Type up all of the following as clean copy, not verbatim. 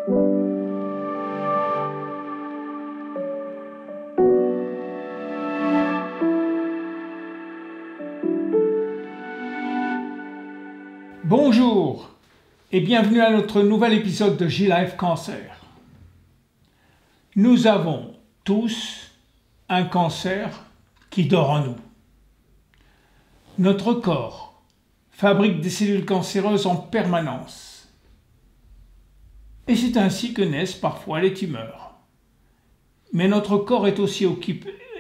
Bonjour et bienvenue à notre nouvel épisode de J-Life Cancer. Nous avons tous un cancer qui dort en nous. Notre corps fabrique des cellules cancéreuses en permanence. Et c'est ainsi que naissent parfois les tumeurs. Mais notre corps est aussi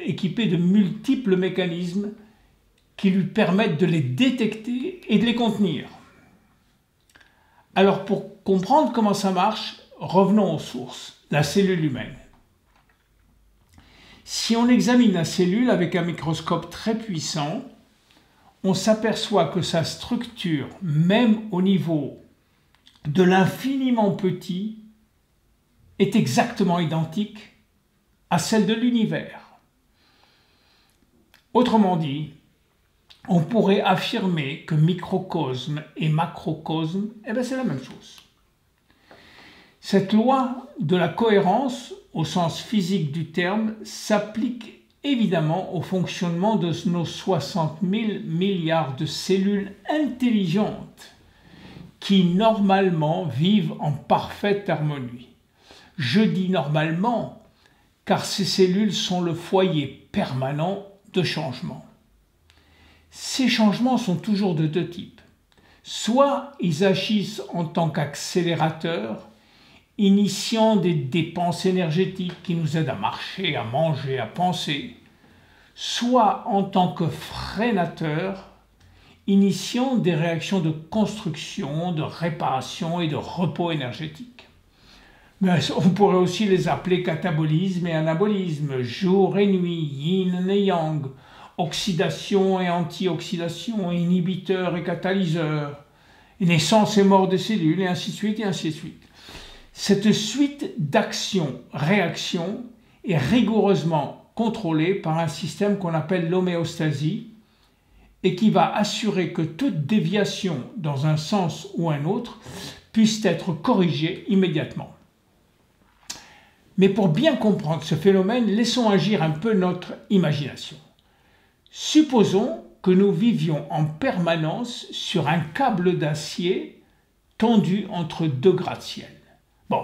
équipé de multiples mécanismes qui lui permettent de les détecter et de les contenir. Alors pour comprendre comment ça marche, revenons aux sources, la cellule humaine. Si on examine la cellule avec un microscope très puissant, on s'aperçoit que sa structure, même au niveau de l'infiniment petit, est exactement identique à celle de l'univers. Autrement dit, on pourrait affirmer que microcosme et macrocosme, c'est la même chose. Cette loi de la cohérence, au sens physique du terme, s'applique évidemment au fonctionnement de nos 60 000 milliards de cellules intelligentes qui normalement vivent en parfaite harmonie. Je dis normalement car ces cellules sont le foyer permanent de changement. Ces changements sont toujours de deux types. Soit ils agissent en tant qu'accélérateurs, initiant des dépenses énergétiques qui nous aident à marcher, à manger, à penser, soit en tant que freinateurs, initiant des réactions de construction, de réparation et de repos énergétique. Mais on pourrait aussi les appeler catabolisme et anabolisme, jour et nuit, yin et yang, oxydation et antioxydation, inhibiteur et catalyseur, naissance et mort des cellules, et ainsi de suite, et ainsi de suite. Cette suite d'actions-réactions est rigoureusement contrôlée par un système qu'on appelle l'homéostasie et qui va assurer que toute déviation dans un sens ou un autre puisse être corrigée immédiatement. Mais pour bien comprendre ce phénomène, laissons agir un peu notre imagination. Supposons que nous vivions en permanence sur un câble d'acier tendu entre deux gratte-ciel. Bon,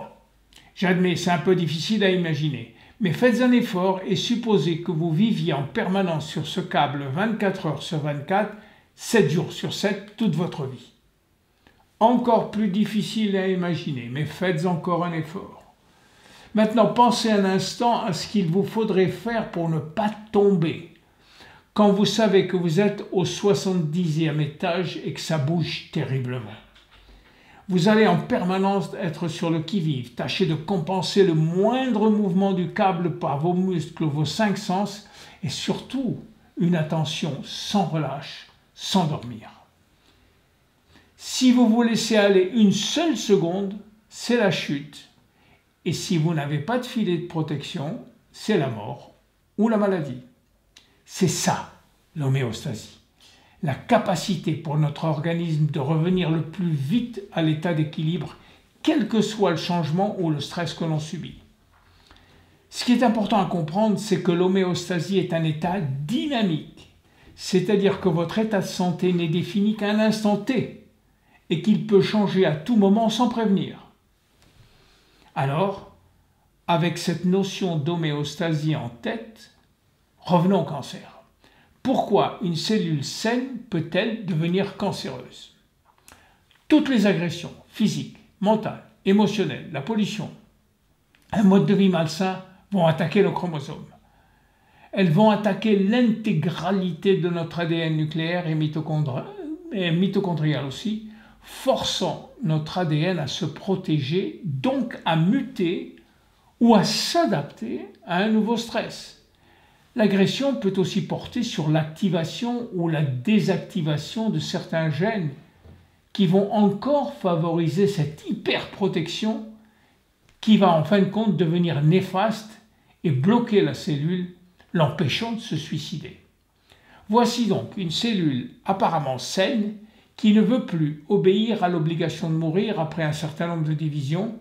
j'admets, c'est un peu difficile à imaginer, mais faites un effort et supposez que vous viviez en permanence sur ce câble 24 heures sur 24, 7 jours sur 7, toute votre vie. Encore plus difficile à imaginer, mais faites encore un effort. Maintenant, pensez un instant à ce qu'il vous faudrait faire pour ne pas tomber quand vous savez que vous êtes au 70e étage et que ça bouge terriblement. Vous allez en permanence être sur le qui-vive, tâcher de compenser le moindre mouvement du câble par vos muscles, vos cinq sens et surtout une attention sans relâche, sans dormir. Si vous vous laissez aller une seule seconde, c'est la chute. Et si vous n'avez pas de filet de protection, c'est la mort ou la maladie. C'est ça, l'homéostasie. La capacité pour notre organisme de revenir le plus vite à l'état d'équilibre, quel que soit le changement ou le stress que l'on subit. Ce qui est important à comprendre, c'est que l'homéostasie est un état dynamique, c'est-à-dire que votre état de santé n'est défini qu'à un instant T et qu'il peut changer à tout moment sans prévenir. Alors, avec cette notion d'homéostasie en tête, revenons au cancer. Pourquoi une cellule saine peut-elle devenir cancéreuse? Toutes les agressions physiques, mentales, émotionnelles, la pollution, un mode de vie malsain vont attaquer nos chromosomes. Elles vont attaquer l'intégralité de notre ADN nucléaire et mitochondrial aussi, forçant notre ADN à se protéger, donc à muter ou à s'adapter à un nouveau stress. L'agression peut aussi porter sur l'activation ou la désactivation de certains gènes qui vont encore favoriser cette hyperprotection qui va en fin de compte devenir néfaste et bloquer la cellule, l'empêchant de se suicider. Voici donc une cellule apparemment saine qui ne veut plus obéir à l'obligation de mourir après un certain nombre de divisions,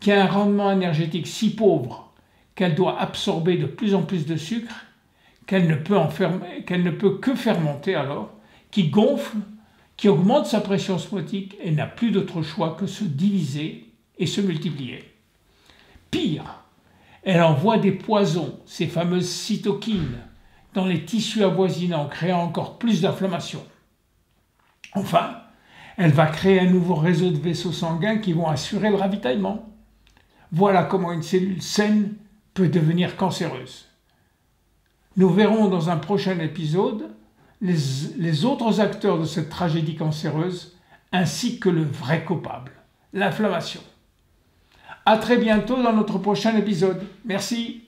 qui a un rendement énergétique si pauvre qu'elle doit absorber de plus en plus de sucre, qu'elle ne peut que fermenter alors, qui gonfle, qui augmente sa pression osmotique et n'a plus d'autre choix que se diviser et se multiplier. Pire, elle envoie des poisons, ces fameuses cytokines, dans les tissus avoisinants, créant encore plus d'inflammation. Enfin, elle va créer un nouveau réseau de vaisseaux sanguins qui vont assurer le ravitaillement. Voilà comment une cellule saine peut devenir cancéreuse. Nous verrons dans un prochain épisode les autres acteurs de cette tragédie cancéreuse, ainsi que le vrai coupable, l'inflammation. À très bientôt dans notre prochain épisode. Merci.